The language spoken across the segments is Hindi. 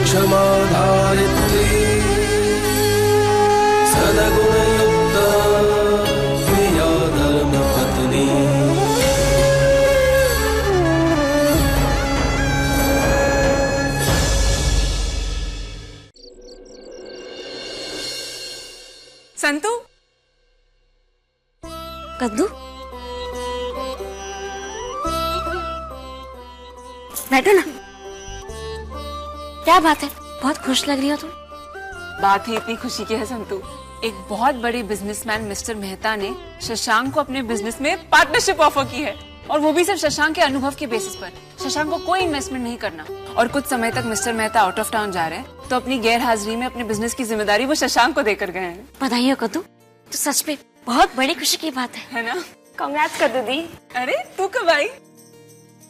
क्षमा धारित्री सद्गुणयुक्ता प्रिया धर्मपत्नी। संतु, कद्दू, बैठो ना। क्या बात है, बहुत खुश लग रही हो तुम। बात ही इतनी खुशी की है संतु। एक बहुत बड़े बिजनेसमैन मिस्टर मेहता ने शशांक को अपने बिजनेस में पार्टनरशिप ऑफर की है, और वो भी सिर्फ शशांक के अनुभव के बेसिस पर। शशांक को कोई इन्वेस्टमेंट नहीं करना, और कुछ समय तक mister Mehta out of town जा रहे हैं, तो अपनी गैर हाजिरी में अपने बिजनेस की जिम्मेदारी वो शशांक को देकर गए हैं। बधाई हो कद्दू, तो सच में बहुत बड़ी खुशी की बात है ना? कांग्रेट्स कद्दू दी। अरे तू कब आई?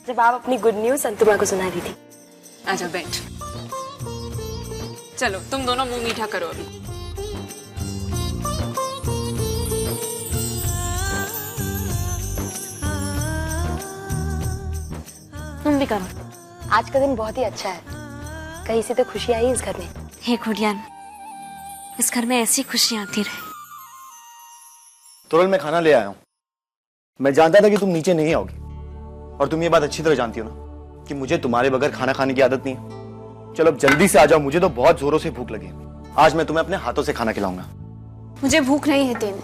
जब आप अपनी गुड न्यूज संतुमा को सुना रही थी। आजा बैठ। चलो तुम दोनों मुंह मीठा करो अभी। तुम भी करो। आज का दिन बहुत ही अच्छा है, कहीं से तो खुशी आई इस घर में। हे खुड़ियान, इस घर में ऐसी खुशियां आती रहे। तुरल मैं खाना ले आया हूं। मैं जानता था कि तुम नीचे नहीं आओगी, और तुम ये बात अच्छी तरह जानती हो ना कि मुझे तुम्हारे बगैर खाना खाने की आदत नहीं है। चलो अब जल्दी से आ जाओ, मुझे तो बहुत जोरों से भूख लगी है। आज मैं तुम्हें अपने हाथों से खाना खिलाऊंगा। मुझे भूख नहीं है तेन।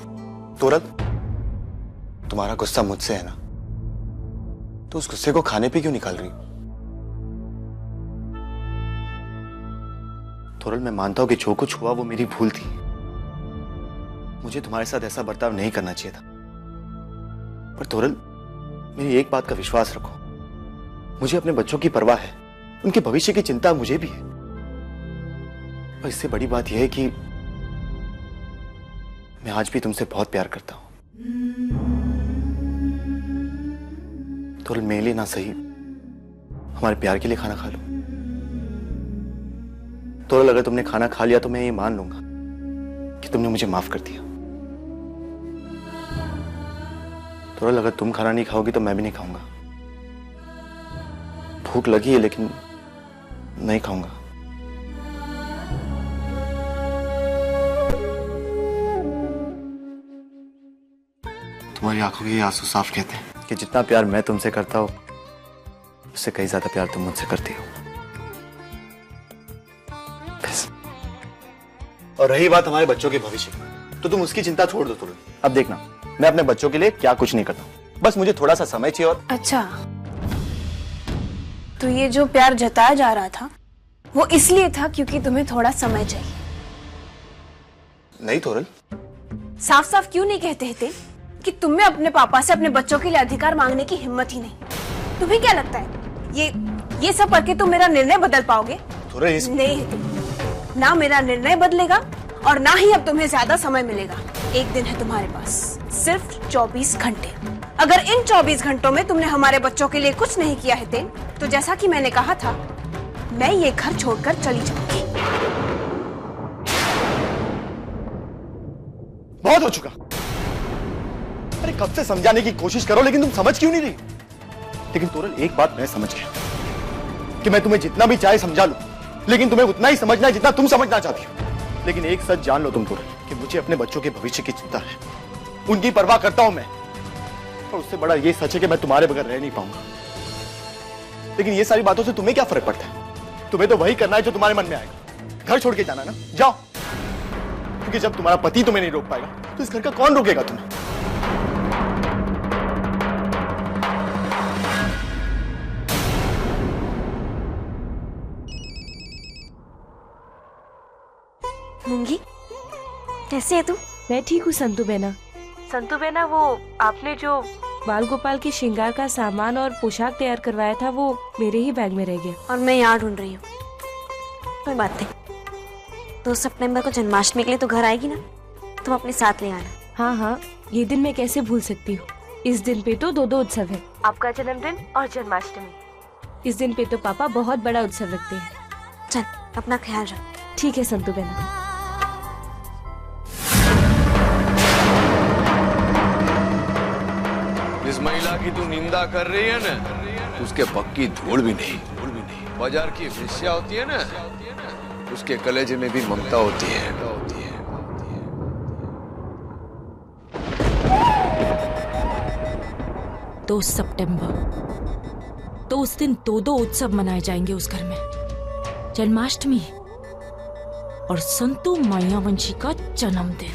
तुरल, तुम्हारा गुस्सा मुझसे है ना, तो उस गुस्से को खाने पे क्यों निकाल रही? तुरल, मैं मानता हूं कि जो कुछ हुआ वो मेरी भूल थी। मुझे तुम्हारे साथ ऐसा बर्ताव नहीं करना चाहिए था। पर तुरल, मेरी एक बात का विश्वास रखो, मुझे अपने बच्चों की परवाह है, उनके भविष्य की चिंता मुझे भी है। और इससे बड़ी बात यह है कि मैं आज भी तुमसे बहुत प्यार करता हूं। तुरल, मेरे लिए ना सही, हमारे प्यार के लिए खाना खा लो। तुरल, अगर तुमने खाना खा लिया तो मैं ये मान लूंगा कि तुमने मुझे माफ कर दिया। तुरल, अगर तुम खाना नहीं खाओगी तो मैं भी नहीं खाऊंगा। भूख लगी है लेकिन नहीं खाऊंगा। तुम्हारी आंखों के आंसू साफ कहते हैं कि जितना प्यार मैं तुमसे करता हूं, उससे कहीं ज्यादा प्यार तुम मुझसे करती हो। बस। और रही बात हमारे बच्चों के भविष्य की, तो तुम उसकी चिंता छोड़ दो तुरल। अब देखना, मैं अपने बच्चों के लिए क्या कुछ नहीं करता हूं, बस मुझे थोड़ा सा समय चाहिए। और अच्छा, तो ये जो प्यार जताया जा रहा था वो इसलिए था क्योंकि तुम्हें थोड़ा समय चाहिए। नहीं तुरल, साफ साफ क्यों नहीं कहते थे कि तुम्हें अपने पापा से अपने बच्चों के लिए अधिकार मांगने की हिम्मत ही नहीं? तुम्हें क्या लगता है ये सब करके तुम मेरा निर्णय बदल पाओगे? नहीं है, ना मेरा निर्णय बदलेगा और ना ही अब तुम्हें ज्यादा समय मिलेगा। एक दिन है तुम्हारे पास, सिर्फ 24 घंटे। अगर इन 24 घंटों में तुमने हमारे बच्चों के लिए कुछ नहीं किया है तेन, तो जैसा कि मैंने कहा था, मैं ये घर छोड़कर चली जाऊंगी। बहुत हो चुका। अरे कब से समझाने की कोशिश करो, लेकिन तुम समझ क्यों नहीं रही? लेकिन तुरल, एक बात मैं समझ गया कि मैं तुम्हें जितना भी चाहे समझा लूं, लेकिन तुम्हें उतना ही समझना है जितना तुम समझना चाहती हो। लेकिन एक सच जान लो तुम तुरल, कि मुझे अपने बच्चों के भविष्य की चिंता है, उनकी परवाह करता हूं मैं। और उससे बड़ा ये सच है कि मैं तुम्हारे बगैर रह नहीं पाऊंगा। लेकिन ये सारी बातों से तुम्हें क्या फर्क पड़ता है? तुम्हें तो वही करना है जो तुम्हारे मन में आएगा। घर छोड़ के जाना ना, जाओ। क्योंकि जब तुम्हारा पति तुम्हें नहीं रोक पाएगा, तो इस घर का कौन रोकेगा तुम्हें? मूंगी, कैसे है तू? मैं ठीक हूँ संतु बेना। संतु बेना, वो आपने जो बाल गोपाल के श्रृंगार का सामान और पोशाक तैयार करवाया था, वो मेरे ही बैग में रह गया। और मैं यहाँ ढूंढ रही हूँ। कोई बात नहीं, 2 सितंबर को जन्माष्टमी के लिए तो घर आएगी ना, तुम अपने साथ ले आना। हाँ हाँ, ये दिन मैं कैसे भूल सकती हूँ। इस दिन पे तो 2 उत्सव है, आपका जन्मदिन और जन्माष्टमी। इस दिन पे तो पापा बहुत बड़ा उत्सव रखते हैं। चल, अपना ख्याल रख। ठीक है संतु बेना। इस महिला की तू निंदा कर रही है ना, उसके पक्की धूल भी नहीं। बाजार की वेश्या होती है ना, उसके कलेजे में भी ममता होती है। 2 सितंबर तो उस दिन 2 उत्सव मनाए जाएंगे उस घर में, जन्माष्टमी और संतू मायावंशी का जन्मदिन।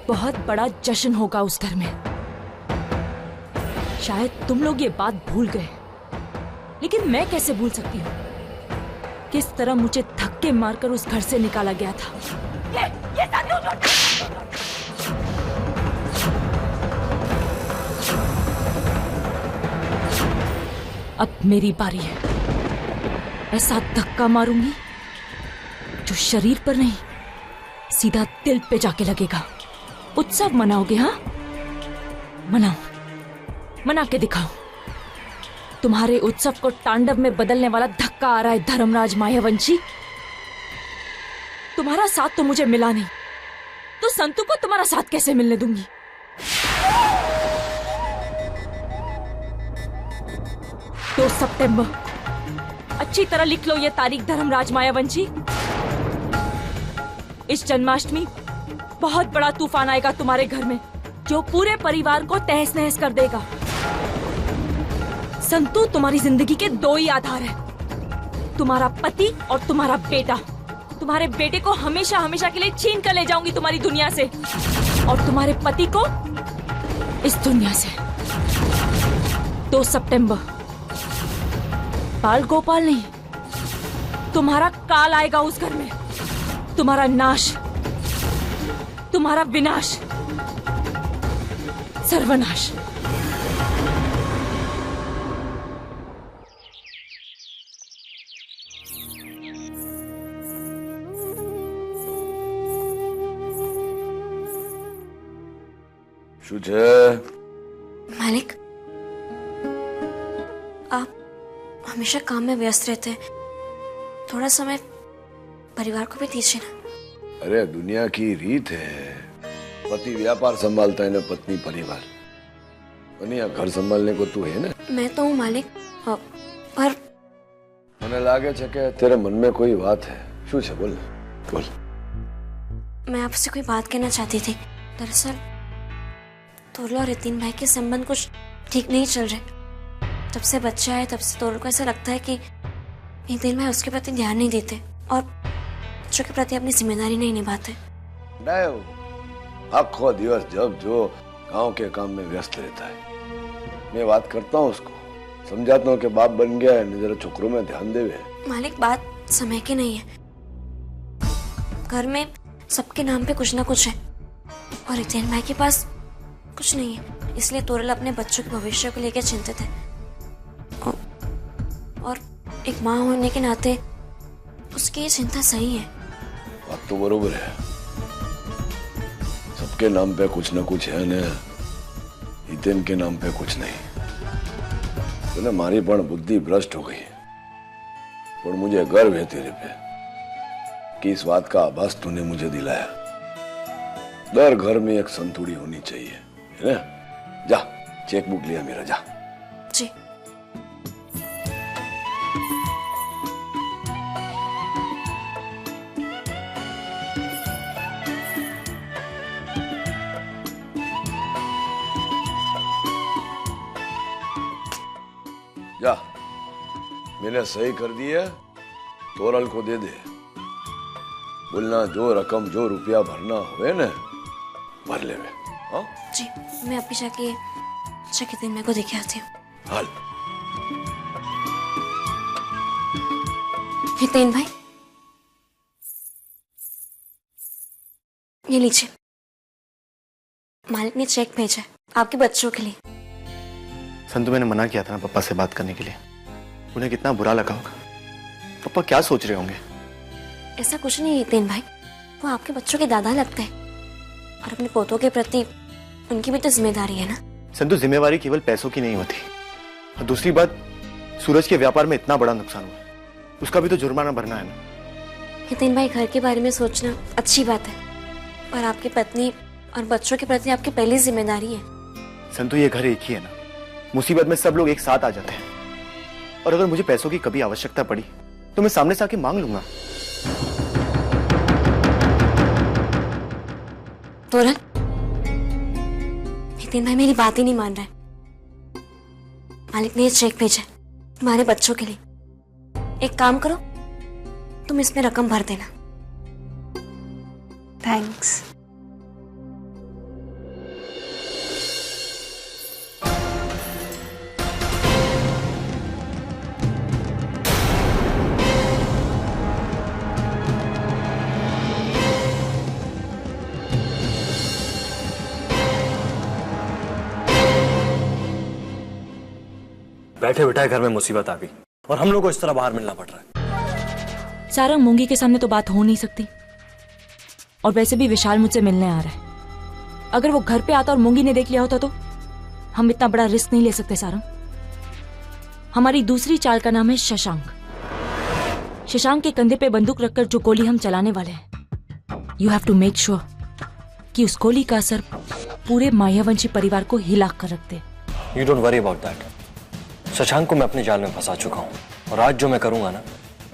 बहुत बड़ा जश्न होगा उस घर में। शायद तुम लोग ये बात भूल गए, लेकिन मैं कैसे भूल सकती हूँ किस तरह मुझे धक्के मारकर उस घर से निकाला गया था। अब मेरी बारी है। ऐसा धक्का मारूंगी जो शरीर पर नहीं, सीधा दिल पे जाके लगेगा। उत्सव मनाओगे? हाँ, मनाओ, मना के दिखाओ। तुम्हारे उत्सव को तांडव में बदलने वाला धक्का आ रहा है धर्मराज मायावंशी। तुम्हारा साथ तो मुझे मिला नहीं, तो संतू को तुम्हारा साथ कैसे मिलने दूंगी? तो सितंबर, अच्छी तरह लिख लो ये तारीख धर्मराज मायावंशी। इस जन्माष्टमी बहुत बड़ा तूफान आएगा तुम्हारे घर में, जो पूरे परिवार को तहस नहस कर देगा। संतू तुम्हारी जिंदगी के 2 ही आधार है, तुम्हारा पति और तुम्हारा बेटा। तुम्हारे बेटे को हमेशा हमेशा के लिए छीन कर ले जाऊंगी तुम्हारी दुनिया से, और तुम्हारे पति को इस दुनिया से। 2 सितंबर, बाल गोपाल नहीं, तुम्हारा काल आएगा उस घर में। तुम्हारा नाश, तुम्हारा विनाश, सर्वनाश। શું છે? मालिक, आप हमेशा काम में व्यस्त रहते हैं, थोड़ा समय परिवार को भी दीजिए ना। अरे दुनिया की रीत है, पति व्यापार संभालता है ना पत्नी परिवार। बनिया घर संभालने को तू है ना। मैं तो हूँ मालिक, पर મને લાગે છે કે तेरे मन में कोई बात है। શું છે? बोल बोल। मैं आपसे कोई बात कहना चाहती थी। दरअसल तोरल और रितिन भाई के संबंध कुछ ठीक नहीं चल रहे। जब से बच्चा है तब से तोरल को ऐसा लगता है कि रितिन भाई उसके प्रति ध्यान नहीं देते और बच्चों के प्रति अपनी जिम्मेदारी नहीं निभाते। आखो दिवस जब जो गांव के काम में व्यस्त रहता है। मैं बात करता हूँ उसको, समझाता हूँ कि बाप बन गया है, जरा छोकरों में ध्यान देवे। मालिक, बात समय की नहीं है। घर में सबके नाम पे कुछ ना कुछ है और रितिन भाई के पास कुछ नहीं है, इसलिए तोरल अपने बच्चों के भविष्य को लेकर चिंतित है। और एक माँ होने के नाते उसकी ये चिंता सही है। बात तो बरोबर है, सबके नाम पे कुछ ना कुछ है ने, हितेन के नाम पे कुछ नहीं। तो मारी पण बुद्धि भ्रष्ट हो गई, पर मुझे गर्व है तेरे पे कि इस बात का आभास तूने मुझे दिलाया। दर घर में एक संतुड़ी होनी चाहिए, है ना? जा चेक बुक लिया मेरा, जा। जी। जा, मैंने सही कर दी है, तोरल को दे दे। बोलना जो रकम जो रुपया भरना हुए ना भर ले वे। हाँ जी, मैं अभी जाके हितेन भाई को देखे आती हूँ। हाल हितेन भाई, ये लीजिए, मालिक ने चेक भेजा है आपके बच्चों के लिए। संतु, मैंने मना किया था ना पापा से बात करने के लिए, उन्हें कितना बुरा लगा होगा। पापा क्या सोच रहे होंगे? ऐसा कुछ नहीं है हितेन भाई, वो आपके बच्चों के दादा लगते हैं और अपने पोतों के प्रति उनकी भी तो जिम्मेदारी है ना। संतु, जिम्मेवारी केवल पैसों की नहीं होती। और दूसरी बात, सूरज के व्यापार में इतना बड़ा नुकसान हुआ, उसका भी तो जुर्माना भरना है ना। हितेन भाई, घर के बारे में सोचना अच्छी बात है, पर आपकी पत्नी और बच्चों के प्रति आपकी पहली जिम्मेदारी है। संतु, ये घर एक ही है ना, मुसीबत में सब लोग एक साथ आ जाते हैं। और अगर मुझे पैसों की कभी आवश्यकता पड़ी तो मैं सामने से आके मांग लूंगा। तोरल, नितिन भाई मेरी बात ही नहीं मान रहा है। मालिक ने ये चेक भेजा है तुम्हारे बच्चों के लिए। एक काम करो, तुम इसमें रकम भर देना। थैंक्स। बैठे बिठाए घर में मुसीबत आ गई और हम लोग को इस तरह बाहर मिलना पड़ रहा है। सारंग, मूंगी के सामने तो बात हो नहीं सकती। और वैसे भी विशाल मुझसे मिलने आ रहा है। अगर वो घर पे आता और मूंगी ने देख लिया होता तो हम इतना बड़ा रिस्क नहीं ले सकते सारंग। हमारी दूसरी चाल का नाम है शशांक। शशांक के कंधे पे बंदूक रखकर जो गोली हम चलाने वाले हैं, you have to make sure कि उस गोली का असर पूरे मायावंशी परिवार को हिला कर रख दे। You don't worry about that. Shashank को मैं अपने जाल में फंसा चुका हूँ और आज जो मैं करूंगा ना,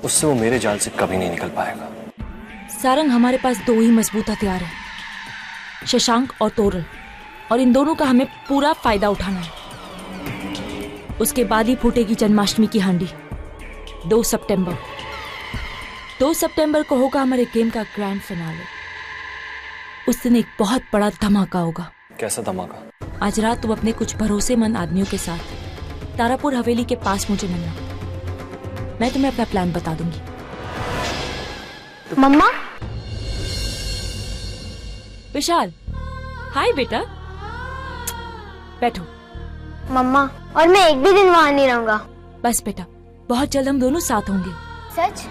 उससे वो मेरे जाल से कभी नहीं निकल पाएगा। सारंग, हमारे पास दो ही मजबूत हथियार हैं, शशांक और तोरल, और इन दोनों का हमें पूरा फायदा उठाना है। उसके बाद ही फूटेगी जन्माष्टमी की हांडी। 2 सितंबर 2 सितंबर को होगा हमारे गेम का ग्रैंड फिनाले। उस दिन एक बहुत बड़ा धमाका होगा। कैसा धमाका? आज रात तुम अपने कुछ भरोसेमंद आदमियों के साथ तारापुर हवेली के पास मुझे मिलना। मैं तुम्हें अपना प्लान बता दूंगी। मम्मा, विशाल, हाय बेटा, बैठो। मम्मा, और मैं एक भी दिन वहाँ नहीं रहूंगा। बस बेटा, बहुत जल्द हम दोनों साथ होंगे। सच?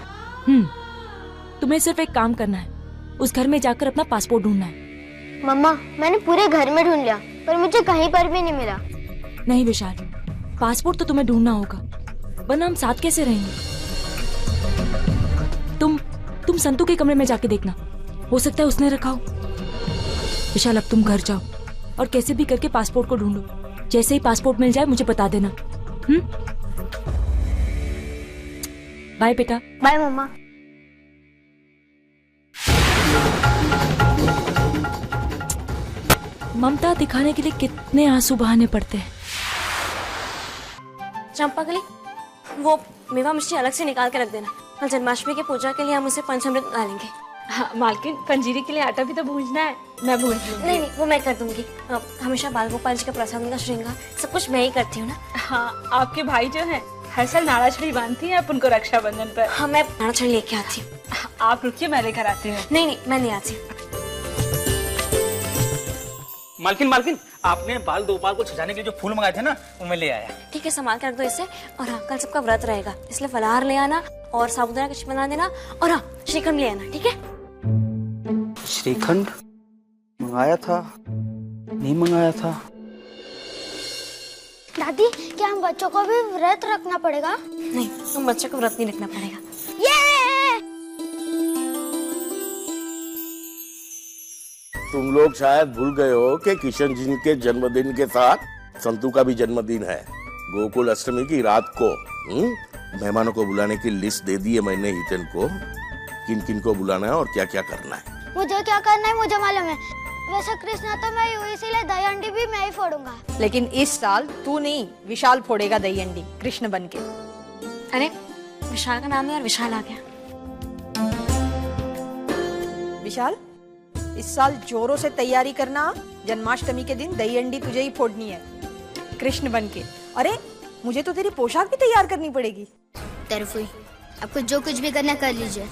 तुम्हें सिर्फ एक काम करना है, उस घर में जाकर अपना पासपोर्ट ढूंढना है। मम्मा, मैंने पूरे घर में ढूंढ लिया पर मुझे कहीं पर भी नहीं मिला। नहीं विशाल, पासपोर्ट तो तुम्हें ढूंढना होगा, वरना हम साथ कैसे रहेंगे। तुम संतू के कमरे में जाके देखना, हो सकता है उसने रखा हो। विशाल, अब तुम घर जाओ और कैसे भी करके पासपोर्ट को ढूंढो। जैसे ही पासपोर्ट मिल जाए मुझे बता देना। बाय बेटा। बाय मम्मा। ममता दिखाने के लिए कितने आंसू बहाने पड़ते हैं। चंपाकली, वो मेवा मिष्टी अलग से निकाल के रख देना। कल जन्माष्टमी की पूजा के लिए हम उसे पंचामृत डालेंगे। हाँ, मालकिन, पंजीरी के लिए आटा भी तो भूनना है। मैं भून लूंगी। नहीं, वो मैं कर दूंगी। हमेशा बाल गोपाल जी का प्रसाद का श्रृंगार सब कुछ मैं ही करती हूँ ना। हाँ, आपके भाई जो हैं हर साल नाड़ा छड़ी बांधती हैं आप उनको रक्षाबंधन पर। हाँ, मैं नाड़ा छड़ी लेके आती हूँ। आप रुकिए, मैं लेकर आती हूँ। नहीं, मैं नहीं आती। मालकिन, आपने बाल गोपाल को सजाने के लिए जो फूल मंगाए थे ना, वो मैं ले आया। ठीक है, संभाल के रख दो इसे। और हाँ, कल सबका व्रत रहेगा, इसलिए फलाहार ले आना और साबुदाना खिचड़ी बना देना। और हाँ, श्रीखंड ले आना, ठीक है? श्रीखंड मंगाया था, नहीं मंगाया था। दादी, क्या हम बच्चों को भी व्रत रखना पड़ेगा? नहीं, तुम बच्चों को व्रत नहीं रखना पड़ेगा। तुम लोग शायद भूल गए हो कि किशन जी के जन्मदिन के साथ संतू का भी जन्मदिन है। गोकुल अष्टमी की रात को मेहमानों को बुलाने की लिस्ट दे दी है मैंने हितन को, किन किन को बुलाना है और क्या क्या करना है। मुझे क्या करना है मुझे मालूम है। वैसे कृष्णा तो मैं हूँ, इसीलिए दही अंडी भी मैं ही फोड़ूंगा। लेकिन इस साल तू नहीं, विशाल फोड़ेगा दही अंडी कृष्ण बन के। अरे, विशाल का नाम है और विशाल आ गया। विशाल, इस साल जोरों से तैयारी करना। जन्माष्टमी के दिन दही अंडी तुझे ही फोड़नी है कृष्ण बन के। अरे, मुझे तो तेरी पोशाक भी तैयार करनी पड़ेगी। तरफुई, आपको जो कुछ भी करना कर लीजिए।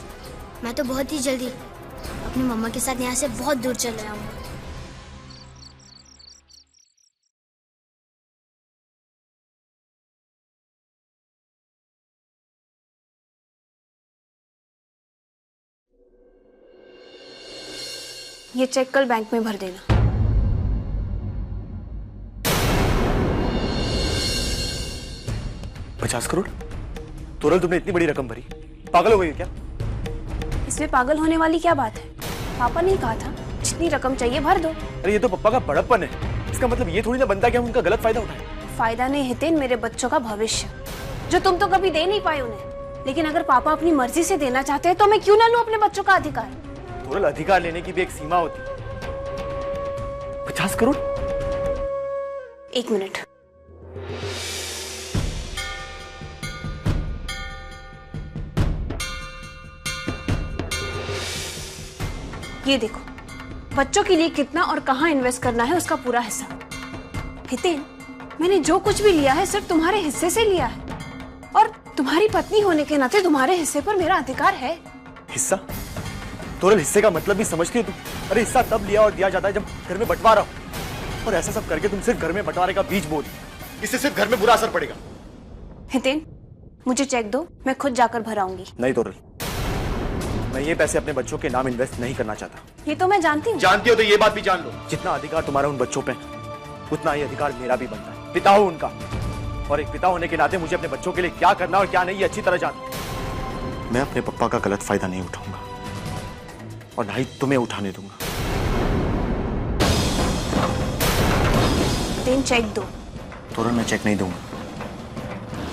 मैं तो बहुत ही जल्दी अपनी मम्मा के साथ यहाँ से बहुत दूर चले आऊंगा। ये चेक कल बैंक में भर देना। $50 करोड़? तोरल, तुमने इतनी बड़ी रकम भरी, पागल हो गई क्या? इसमें पागल होने वाली क्या बात है? पापा ने कहा था जितनी रकम चाहिए भर दो। अरे ये तो पप्पा का बड़प्पन है, इसका मतलब ये थोड़ी ना बनता कि हम उनका गलत फायदा उठाएं। फायदा नहीं हितेन, मेरे बच्चों का भविष्य जो तुम तो कभी दे नहीं पाए उन्हें। लेकिन अगर पापा अपनी मर्जी से देना चाहते हैं तो मैं क्यों ना लूं अपने बच्चों का अधिकार। तोरल, अधिकार लेने की भी एक सीमा होती है। 50 करोड़? 1 मिनट। ये देखो, बच्चों के लिए कितना और कहां इन्वेस्ट करना है उसका पूरा हिस्सा। हितेन, मैंने जो कुछ भी लिया है सिर्फ तुम्हारे हिस्से से लिया है, और तुम्हारी पत्नी होने के नाते तुम्हारे हिस्से पर मेरा अधिकार है। हिस्सा? तोरल, हिस्से का मतलब भी समझती है तुम? अरे हिस्सा तब लिया और दिया जाता है जब घर में बंटवारा हो, और ऐसा सब करके तुम सिर्फ घर में बंटवारे का बीज बो दी। इससे सिर्फ घर में बुरा असर पड़ेगा। हितेन, मुझे चेक दो, मैं खुद जाकर भर आऊंगी। नहीं तोरल, मैं ये पैसे अपने बच्चों के नाम इन्वेस्ट नहीं करना चाहता। ये तो मैं जानती हूँ। जानती हो तो ये बात भी जान लो, जितना अधिकार तुम्हारा उन बच्चों पे उतना ही अधिकार मेरा भी बनता है। पिता हूं उनका, और एक पिता होने के नाते मुझे अपने बच्चों के लिए क्या करना और क्या नहीं ये अच्छी तरह जानता हूं। मैं अपने पप्पा का गलत फायदा नहीं उठाऊंगा, और ना ही तुम्हें उठाने दूंगा। हितेन, चेक दो। तोरल, मैं चेक नहीं दूंगा।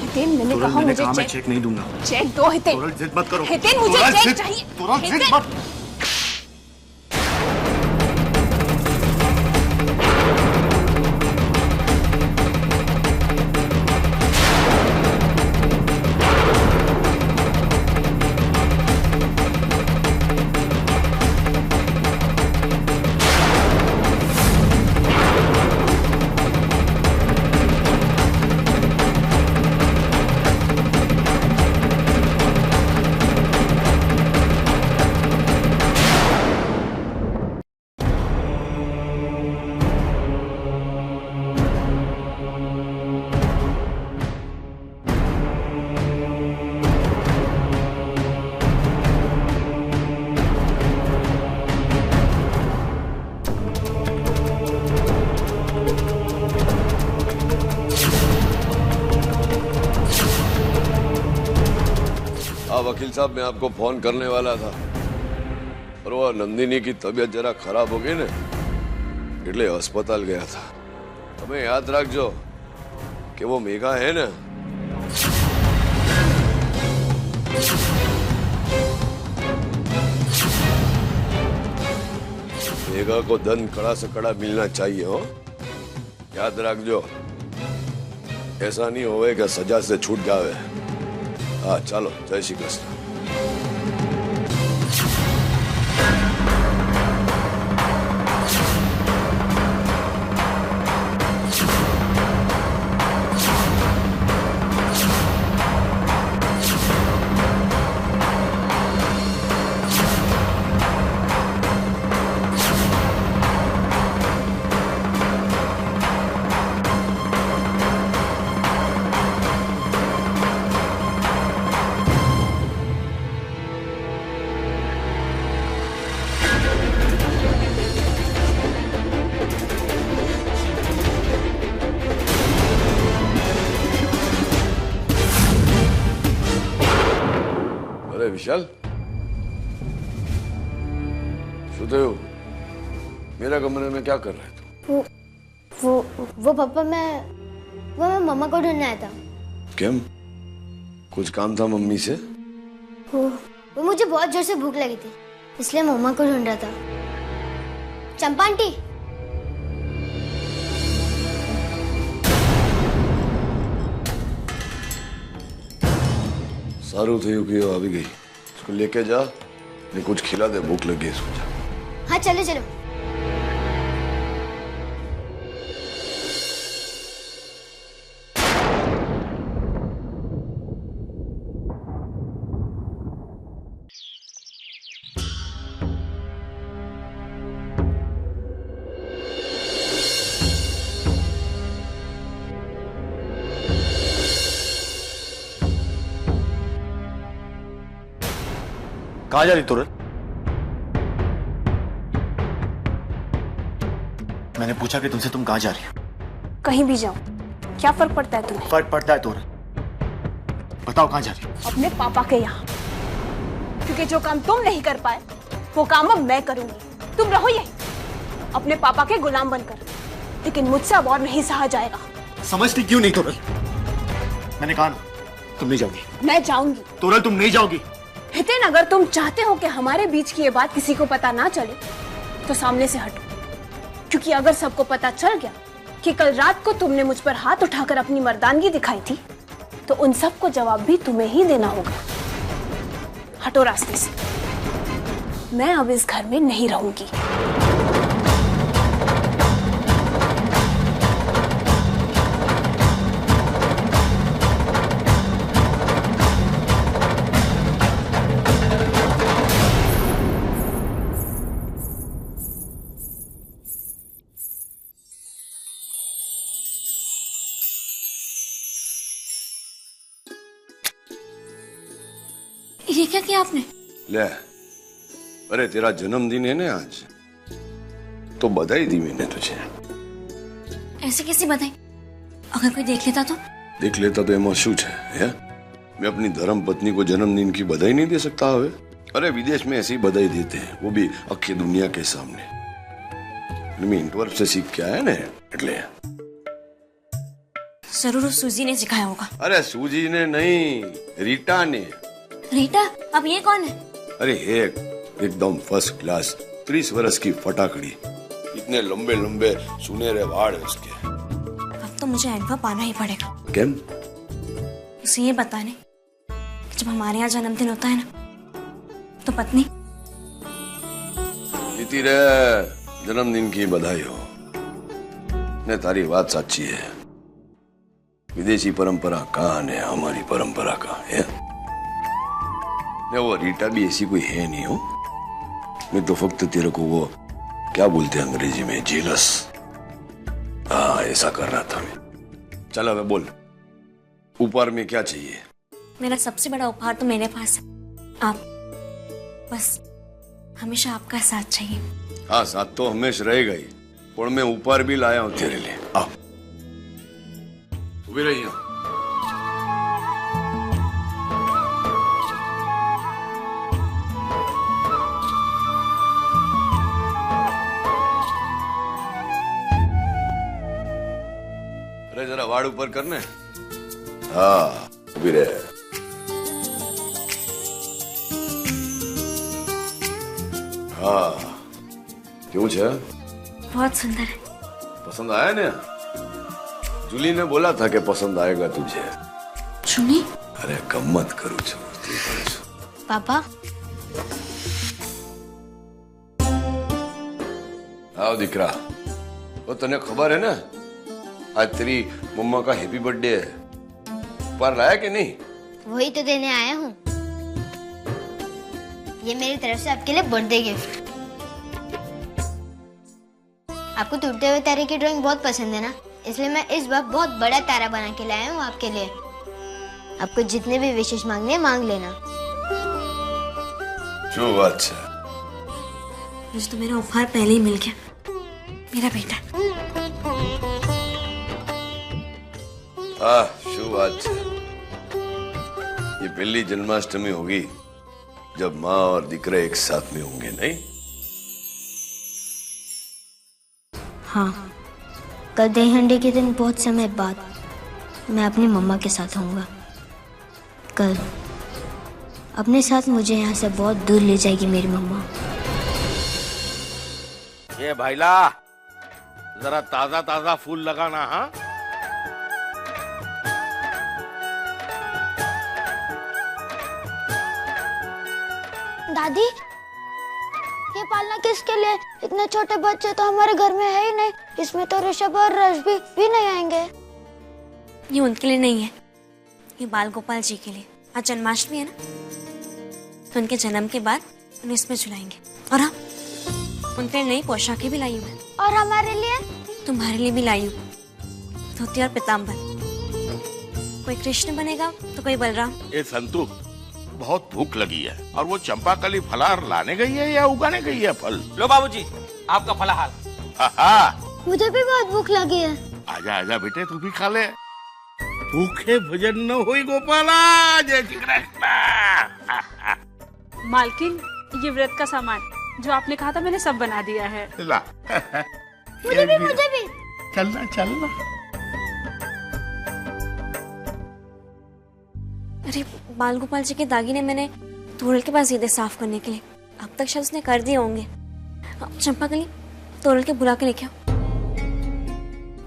हितेन, मैंने कहा मुझे मैं चेक नहीं दूंगा। चेक दो हितेन। तोरल, जिद मत करो। हितेन, मुझे चेक चाहिए। तोरल, जिद मत। वकील साहब, मैं आपको फोन करने वाला था, पर वो नंदिनी की तबीयत जरा खराब हो गई ने, એટલે अस्पताल गया था। તમે याद રાખજો कि वो मेघा है ना, मेघा को दंड कड़ा से कड़ा मिलना चाहिए हो। याद રાખજો, ऐसा नहीं होवे कि सजा से छूट जावे। हाँ, चलो, जय श्री कृष्ण। विशाल, सुदेव, मेरा कमरे में क्या कर रहे थे? वो पापा, मैं मम्मा को ढूंढने आया था। क्यों? कुछ काम था मम्मी से? वो मुझे बहुत जोर से भूख लगी थी, इसलिए मम्मा को ढूंढ रहा था। चंपा आंटी, सारू थी कि वो अभी गई, उसको लेके जा, ने कुछ खिला दे, भूख लगी है इसको। जा। हाँ, चलो चलो। कहाँ जा रही तोरल? मैंने पूछा कि तुमसे तुम कहाँ जा रही हो? कहीं भी जाओ, क्या फर्क पड़ता है तुम्हें? फर्क पड़ता है तोरल, बताओ कहाँ जा रही हो? अपने पापा के यहाँ, क्योंकि जो काम तुम नहीं कर पाए वो काम अब मैं करूंगी। तुम रहो यहीं। अपने पापा के गुलाम बनकर, लेकिन मुझसे अब और नहीं सहा जाएगा। समझती क्यों नहीं तोरल? मैंने कहा ना, तुम नहीं जाओगी। मैं जाऊंगी। तोरल तुम नहीं जाओगी। हितेन, अगर तुम चाहते हो कि हमारे बीच की ये बात किसी को पता ना चले तो सामने से हटो, क्योंकि अगर सबको पता चल गया कि कल रात को तुमने मुझ पर हाथ उठाकर अपनी मर्दानगी दिखाई थी, तो उन सबको जवाब भी तुम्हें ही देना होगा। हटो रास्ते से, मैं अब इस घर में नहीं रहूंगी। ये क्या किया आपने? ले, अरे तेरा जन्मदिन है ना आज, तो बधाई दी मैंने तुझे। ऐसे कैसी बधाई? अगर कोई देख लेता तो? देख लेता तो एम शू है? मैं अपनी धर्म पत्नी को जन्मदिन की बधाई नहीं दे सकता हवे? अरे विदेश में ऐसी बधाई देते हैं, वो भी अख्खी दुनिया के सामने। मैं इंटवर्प से सीख के आया ना, એટલે जरूर उस सूजी ने सिखाया होगा। अरे सूजी ने नहीं, रीटा ने। रीटा? अब ये कौन है? अरे एकदम फर्स्ट क्लास 30 वर्ष की फटाकड़ी, इतने लंबे लंबे सुनहरे वाड़ है उसके। अब तो मुझे एडवर्ब आना ही पड़ेगा। केम? उसे ये बताने कि जब हमारे यहाँ जन्मदिन होता है ना, तो पत्नी रे जन्मदिन की बधाई हो। ने तारी बात सच्ची है, विदेशी परंपरा कहाँ है, हमारी परंपरा कहाँ है? वो रीटा भी ऐसी कोई है नहीं हो। मैं तो फक्त तेरे को वो क्या बोलते हैं अंग्रेजी में, जेलस। हाँ, ऐसा कर रहा था मैं। चलो वे बोल, ऊपर में क्या चाहिए? मेरा सबसे बड़ा उपहार तो मेरे पास है, आप। बस हमेशा आपका साथ चाहिए। हाँ, साथ तो हमेशा रहेगा ही, और मैं ऊपर भी लाया हूँ तेरे लिए। आ उभी रही हूँ। अरे जरा वाड़ ऊपर करने। हाँ, उभी रहे। हाँ, क्यों छे? बहुत सुंदर है। पसंद आया ना? जूली ने बोला था कि पसंद आएगा तुझे। जूली? अरे गम्मत करू छू। पापा, आओ दिकरा। वो तने खबर है ना, आज तेरी मम्मा का हैप्पी बर्थडे है। पर लाया कि नहीं? वही तो देने आया हूँ। ये मेरी तरफ से आपके लिए बर्थडे गिफ्ट। आपको टूटते हुए तारे की ड्राइंग बहुत पसंद है ना, इसलिए मैं इस बार बहुत बड़ा तारा बना के लाया हूँ आपके लिए। आपको जितने भी विशेष मांगने हैं मांग लेना। जो बात है। मुझे तो मेरा उपहार पहले ही मिल गया, मेरा बेटा। शुभ बात है। ये पहली जन्माष्टमी होगी जब माँ और दिकरा एक साथ में होंगे, नहीं? हाँ, कल दहीहंडी के दिन बहुत समय बाद मैं अपनी मम्मा के साथ होऊंगा। कल अपने साथ मुझे यहाँ से बहुत दूर ले जाएगी मेरी मम्मा। ये भाईला, जरा ताजा ताजा फूल लगाना। हाँ, दादी, ये पालना किसके लिए? इतने छोटे बच्चे तो हमारे घर में है ही नहीं। इसमें तो ऋषभ और रश भी नहीं आएंगे। ये उनके लिए नहीं है, ये बाल गोपाल जी के लिए। आज जन्माष्टमी है ना, तो उनके जन्म के बाद उन्हें इसमें झुलाएंगे। और हाँ, उनके लिए नई पोशाकें भी लाई हूँ मैं। और हमारे लिए? तुम्हारे लिए भी लाई हूँ, धोती और पीताम्बर। कोई कृष्ण बनेगा तो कोई बलराम। ये संतु, बहुत भूख लगी है, और वो चंपाकली फलाहार लाने गई है या उगाने गई है फल? लो बाबूजी, आपका फलाहार। मुझे भी बहुत भूख लगी है। आजा आजा बेटे, तू भी खा ले। भूखे भजन न होई गोपाला। जय श्री कृष्ण। मालकिन, ये व्रत का सामान जो आपने कहा था मैंने सब बना दिया है। ला मुझे भी चलना चलना। अरे बाल गोपाल जी के दागिने मैंने तोरल के पास दिए थे साफ करने के लिए, अब तक शायद उसने कर दिए होंगे। चंपाकली तोरल के बुला के लेके आओ।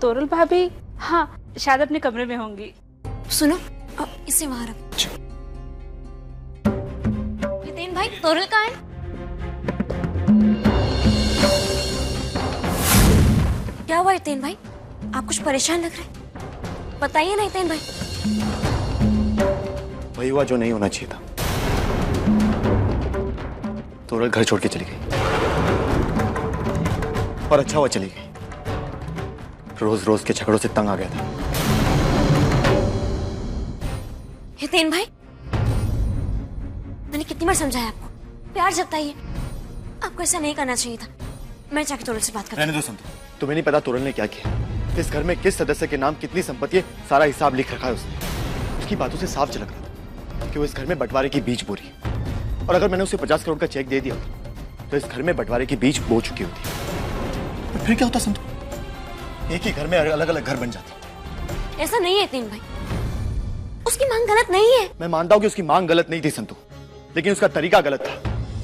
तोरल भाभी हाँ शायद अपने कमरे में होंगी। सुनो इसे वहां रख। हितेन भाई तोरल कहाँ है? क्या हुआ हितेन भाई, आप कुछ परेशान लग रहे, बताइए ना हितेन भाई। वही हुआ जो नहीं होना चाहिए था। तोरल घर छोड़ के चली गई और अच्छा हुआ चली गई, रोज रोज के झगड़ों से तंग आ गया था। हितेन भाई मैंने कितनी बार समझाया आपको, प्यार जताइए, आपको ऐसा नहीं करना चाहिए था। मैं जाके तोरल से बात करती हूँ। रहने दो संतु, तुम्हें नहीं पता तोरल ने क्या किया, इस घर में किस सदस्य के नाम कितनी संपत्ति है, सारा हिसाब लिख रखा है उसने। उसकी बातों से साफ झलक रहा था कि वो इस घर में बंटवारे की बीज बो रही है, और अगर मैंने उसे 50 करोड़ का चेक दे दिया तो इस घर में बंटवारे की बीज बो चुकी होती। तो फिर क्या होता संतु, एक ही घर में अलग अलग घर बन जाते। ऐसा नहीं है हितेन भाई, उसकी मांग गलत नहीं है। मैं मानता हूँ कि उसकी मांग गलत नहीं थी संतु, लेकिन उसका तरीका गलत था।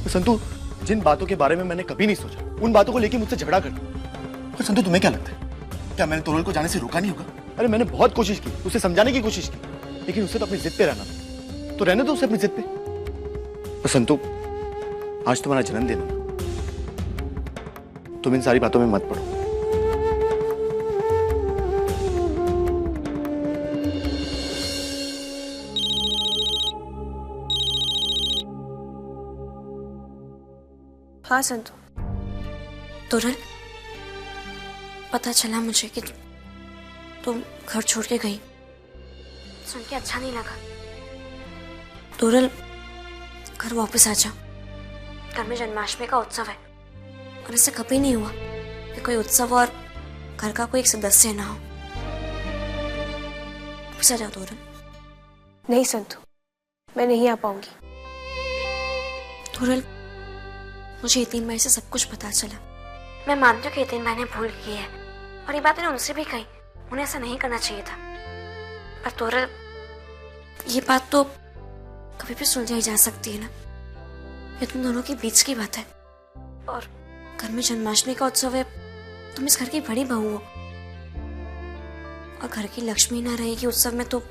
तो संतु जिन बातों के बारे में मैंने कभी नहीं सोचा, उन बातों को लेकर मुझसे झगड़ा करता। तो संतु तुम्हें क्या लगता है, क्या मैंने तोरल को जाने से रोका नहीं होगा? अरे मैंने बहुत कोशिश की, उसे समझाने की कोशिश की, लेकिन उसे तो अपनी जिद पे रहना था। तो रहने दो उसे अपनी जिद पे। तो संतु आज तुम्हारा जन्मदिन है, तुम इन सारी बातों में मत पड़ो। हाँ संतु। तोरल पता चला मुझे कि तुम घर छोड़ के गई, सुन के अच्छा नहीं लगा। तोरल घर वापस आ जाओ, घर में जन्माष्टमी का उत्सव है और ऐसा कभी नहीं हुआ कि कोई उत्सव और घर का कोई एक सदस्य ना हो। वापस आ जाओ तोरल। नहीं संतु, मैं नहीं आ पाऊंगी। तोरल मुझे हितेन भाई से सब कुछ पता चला। मैं मानती हूँ कि हितेन भाई ने भूल की है और ये बात मैंने उनसे भी कही, उन्हें ऐसा नहीं करना चाहिए था। पर तोरल ये बात तो कभी भी सुलझाई जा सकती है ना, ये तुम दोनों के बीच की बात है। और घर में जन्माष्टमी का उत्सव है, तुम इस घर की बड़ी बहू हो और घर की लक्ष्मी ना रहेगी उत्सव में तो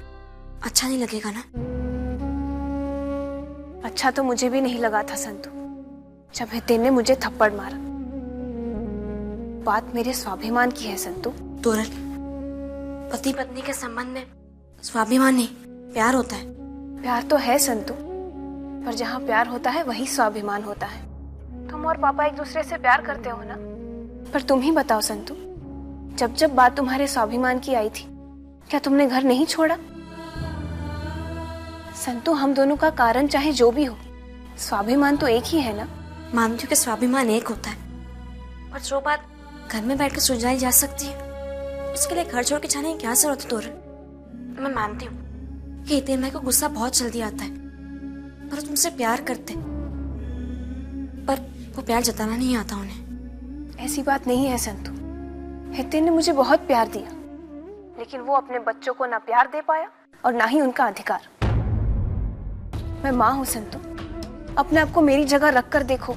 अच्छा नहीं लगेगा ना। अच्छा तो मुझे भी नहीं लगा था संतु जब हितेन ने मुझे थप्पड़ मारा। बात मेरे स्वाभिमान की है संतु। तोरल पति पत्नी के संबंध में स्वाभिमान नहीं प्यार होता है। प्यार तो है संतु, पर जहाँ प्यार होता है वही स्वाभिमान होता है। तुम और पापा एक दूसरे से प्यार करते हो ना, पर तुम ही बताओ संतु, जब जब बात तुम्हारे स्वाभिमान की आई थी क्या तुमने घर नहीं छोड़ा? संतु हम दोनों का कारण चाहे जो भी हो, स्वाभिमान तो एक ही है ना। मानती हूँ कि स्वाभिमान एक होता है, पर जो बात घर में बैठकर सुलझाई जा सकती है उसके लिए घर छोड़ के जाने की क्या जरूरत है तोरल। मैं मानती हूँ कि हितेन भाई को गुस्सा बहुत जल्दी आता है, पर तुमसे प्यार करते, पर वो प्यार जताना नहीं आता उन्हें। ऐसी बात नहीं है संतु, हितेन ने मुझे बहुत प्यार दिया, लेकिन वो अपने बच्चों को ना प्यार दे पाया और ना ही उनका अधिकार। मैं माँ हूँ संतु, अपने आप को मेरी जगह रख कर देखो,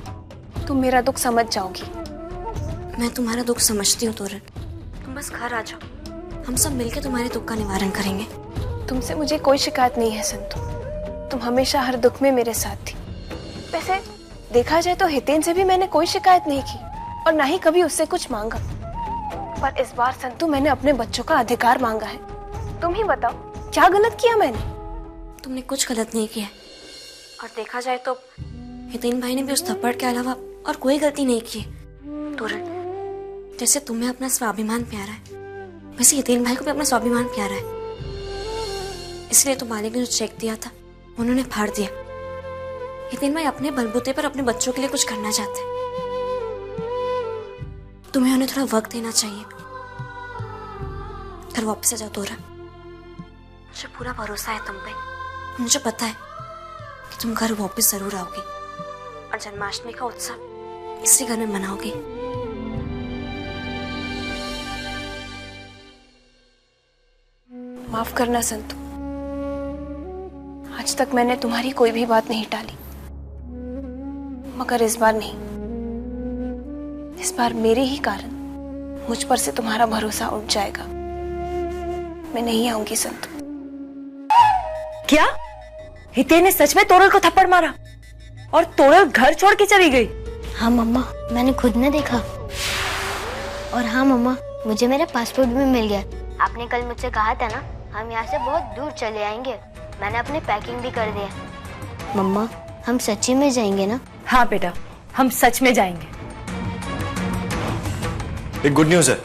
तुम मेरा दुख समझ जाओगी। मैं तुम्हारा दुख समझती हूँ तोरल, तुम बस घर आ जाओ, हम सब मिलकर तुम्हारे दुख का निवारण करेंगे। तुमसे मुझे कोई शिकायत नहीं है संतु, तुम हमेशा हर दुख में मेरे साथ थी। वैसे देखा जाए तो हितेन से भी मैंने कोई शिकायत नहीं की और ना ही कभी उससे कुछ मांगा, पर इस बार संतु मैंने अपने बच्चों का अधिकार मांगा है। तुम ही बताओ क्या गलत किया मैंने? तुमने कुछ गलत नहीं किया, और देखा जाए तो हितेन भाई ने भी उस थप्पड़ के अलावा और कोई गलती नहीं की। तोरल जैसे तुम्हें अपना स्वाभिमान प्यारा है, वैसे हितेन भाई को भी अपना स्वाभिमान प्यारा है, इसलिए तो मालिक ने जो चेक दिया था उन्होंने फाड़ दिया। हितेन भाई अपने बलबूते पर अपने बच्चों के लिए कुछ करना चाहते, तुम्हें उन्हें थोड़ा वक्त देना चाहिए। घर वापस आ जाओ तोरल, मुझे पूरा भरोसा है तुम पे, मुझे पता है कि तुम घर वापस जरूर आओगी और जन्माष्टमी का उत्सव इसी घर में मनाओगे। माफ करना संतु, आज तक मैंने तुम्हारी कोई भी बात नहीं टाली, मगर इस बार नहीं। इस बार मेरे ही कारण मुझ पर से तुम्हारा भरोसा उठ जाएगा। मैं नहीं आऊंगी संतु। क्या हितेन ने सच में तोरल को थप्पड़ मारा और तोरल घर छोड़ के चली गई? हाँ मम्मा, मैंने खुद ने देखा। और हाँ मम्मा, मुझे मेरा पासपोर्ट भी मिल गया। आपने कल मुझसे कहा था ना, हम यहाँ से बहुत दूर चले आएंगे। मैंने अपनी पैकिंग भी कर दिया। मम्मा, हम सच्ची में जाएंगे ना? हाँ बेटा, हम सच में जाएंगे। एक गुड न्यूज है।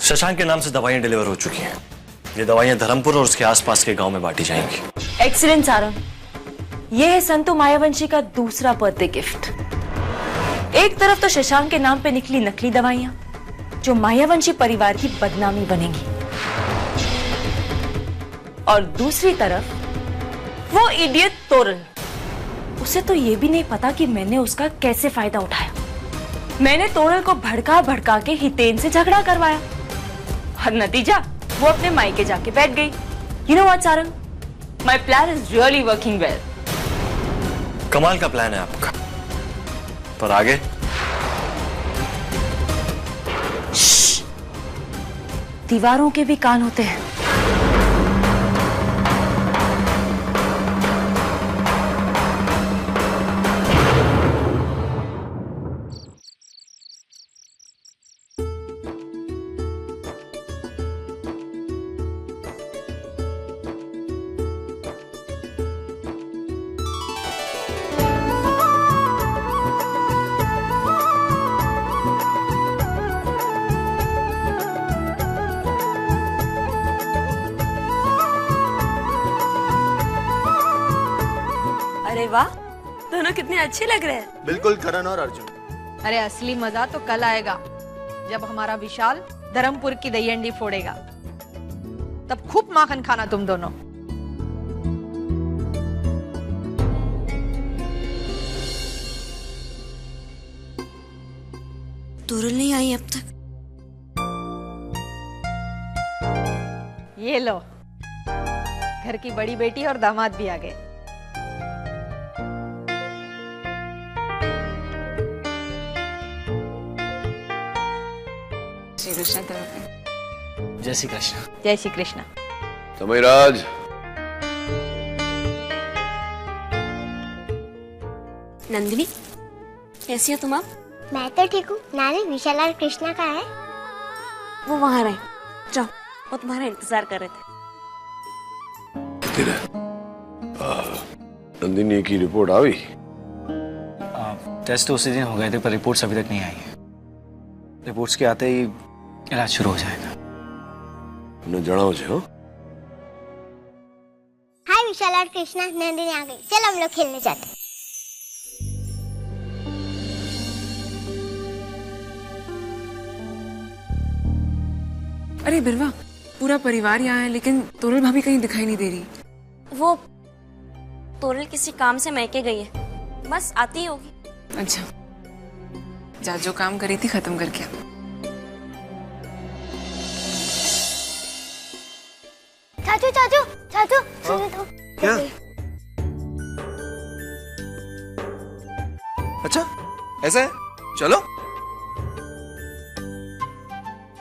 शशांक के नाम से दवाइयां डिलीवर हो चुकी हैं। ये दवाइयां धर्मपुर और उसके आसपास के गांव में बांटी जाएंगी। एक्सीलेंट सारंग, ये है संतु मायावंशी का दूसरा बर्थडे गिफ्ट। एक तरफ तो शशांक के नाम पे निकली नकली दवाइयां जो मायावंशी परिवार की बदनामी बनेंगी, और दूसरी तरफ वो इडियट तोरल। उसे तो ये भी नहीं पता कि मैंने उसका कैसे फायदा उठाया। मैंने तोरल को भड़का भड़का के हितेन से झगड़ा करवाया और नतीजा वो अपने मायके जाके बैठ गई। You know what Sarang, my plan is really working well. कमाल का प्लान है आपका, पर आगे? दीवारों के भी कान होते हैं। अरे वाह, दोनों कितने अच्छे लग रहे हैं। बिल्कुल करण और अर्जुन। अरे असली मजा तो कल आएगा जब हमारा विशाल धर्मपुर की दहीहंडी फोड़ेगा। तब खूब माखन खाना तुम दोनों। तोरल नहीं आई अब तक। ये लो, घर की बड़ी बेटी और दामाद भी आ गए। जय श्री कृष्ण। जय श्री कृष्ण। जय श्री कृष्ण। तमिराज, नंदिनी, कैसी हो तुम? आप? मैं तो ठीक हूँ। नानी, विशाल और कृष्णा कहाँ है? वो वहां रहे। जाओ, वो तुम्हारा इंतजार कर रहे थे। नंदिनी की रिपोर्ट आ गई? टेस्ट उसी दिन हो गए थे, पर रिपोर्ट्स अभी तक नहीं आई है। रिपोर्ट्स के आते ही इलाज शुरू हो जाएगा। उन्हें जनाओ जो। हाय विशाल और कृष्णा, नंदिनी आ गई। चलो हम लोग खेलने जाते हैं। अरे बिरवा, पूरा परिवार यहाँ है, लेकिन तोरल भाभी कहीं दिखाई नहीं दे रही। वो तोरल किसी काम से मैके गई है, बस आती ही होगी। अच्छा, जा जो काम करी थी खत्म करके आ। चाचू चाचू चाचू, सुनो तो। क्या? अच्छा, ऐसा है? चलो।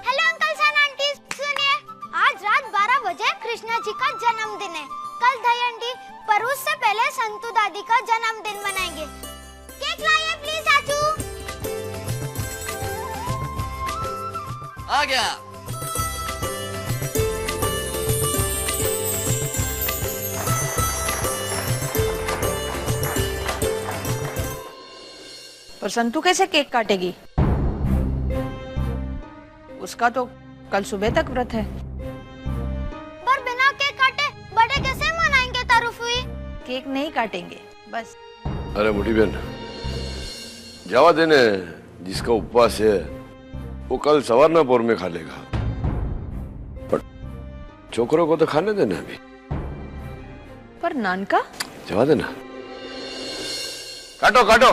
हेलो अंकल सन आंटी, सुनिए, आज रात 12 बजे कृष्णा जी का जन्मदिन है। कल दहीहंडी, पर उससे पहले संतु दादी का जन्मदिन मनाएंगे। केक लाइए प्लीज चाचू। आ गया। पर संतु कैसे केक काटेगी? उसका तो कल सुबह तक व्रत है। पर बिना केक काटे बर्थडे कैसे मनाएंगे तारुफी? केक नहीं काटेंगे, बस। अरे मोटी बहन, जावा देने, जिसका उपवास है वो कल सवारना पोर में खा लेगा, पर छोकरों को तो खाने देना अभी। पर नान का जवा देना। काटो काटो।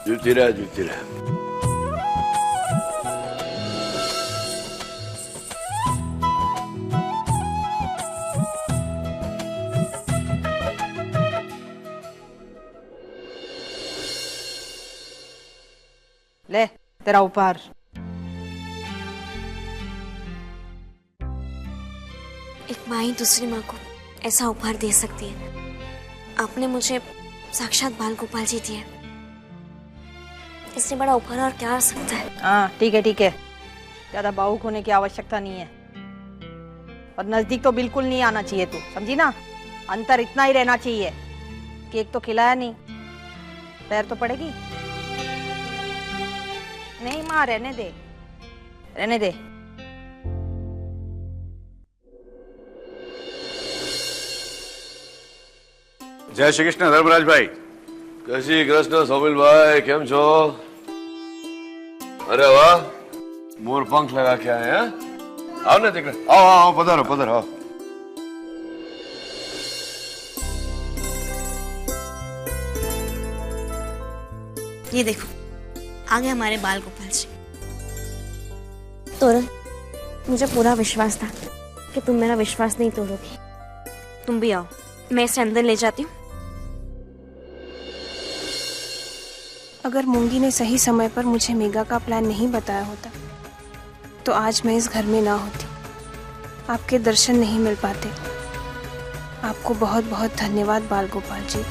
जुती रहा जुती रहा। ले तेरा उपहार। एक माँ ही दूसरी माँ को ऐसा उपहार दे सकती है। आपने मुझे साक्षात बाल गोपाल जी दिए, इससे बड़ा उपहार और क्या आ सकता है। हाँ ठीक है ठीक है, ज्यादा भावुक होने की आवश्यकता नहीं है और नजदीक तो बिल्कुल नहीं आना चाहिए तू, समझी ना। अंतर इतना ही रहना चाहिए। केक तो खिलाया नहीं, पैर तो पड़ेगी। नहीं माँ रहने दे रहने दे। जय श्री कृष्ण धर्मराज भाई। कैसी कृष्ण सोमिल भाई, केम छो? अरे वाह, मोर पंख लगा के आए हैं। आओ ना देख, आओ आओ पधारो पधारो आओ। ये देखो आ गए हमारे बाल गोपाल जी। तोरण, मुझे पूरा विश्वास था कि तुम मेरा विश्वास नहीं तोड़ोगी। तुम भी आओ, मैं इसे अंदर ले जाती हूँ। अगर मूंगी ने सही समय पर मुझे मेगा का प्लान नहीं बताया होता तो आज मैं इस घर में ना होती, आपके दर्शन नहीं मिल पाते। आपको बहुत बहुत धन्यवाद बाल गोपाल जी।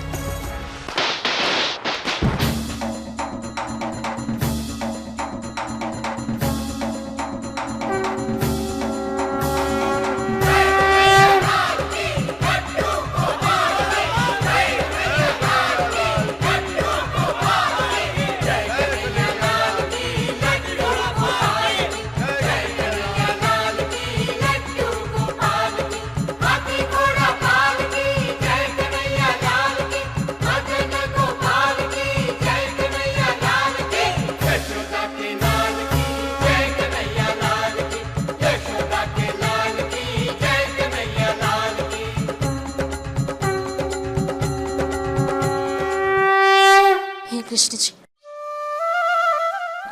कृष्ण जी,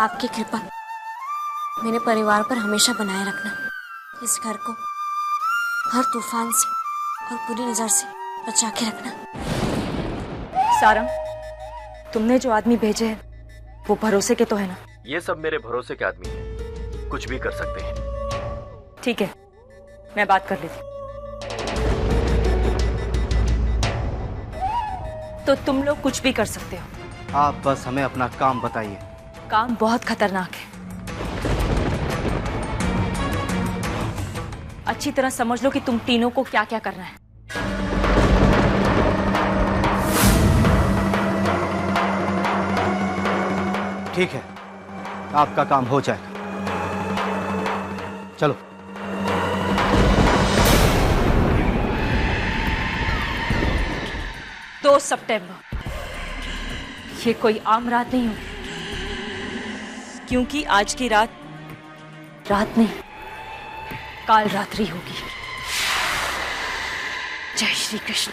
आपकी कृपा मेरे परिवार पर हमेशा बनाए रखना। इस घर को हर तूफान से और बुरी नजर से बचा के रखना। सारंग, तुमने जो आदमी भेजे हैं वो भरोसे के तो है ना? ये सब मेरे भरोसे के आदमी हैं, कुछ भी कर सकते हैं। ठीक है, मैं बात कर लेती। तो तुम लोग कुछ भी कर सकते हो। आप बस हमें अपना काम बताइए। काम बहुत खतरनाक है, अच्छी तरह समझ लो कि तुम तीनों को क्या क्या करना है। ठीक है, आपका काम हो जाएगा। चलो। 2 सितंबर, ये कोई आम रात नहीं होगी, क्योंकि आज की रात रात नहीं, काल रात्रि होगी। जय श्री कृष्ण।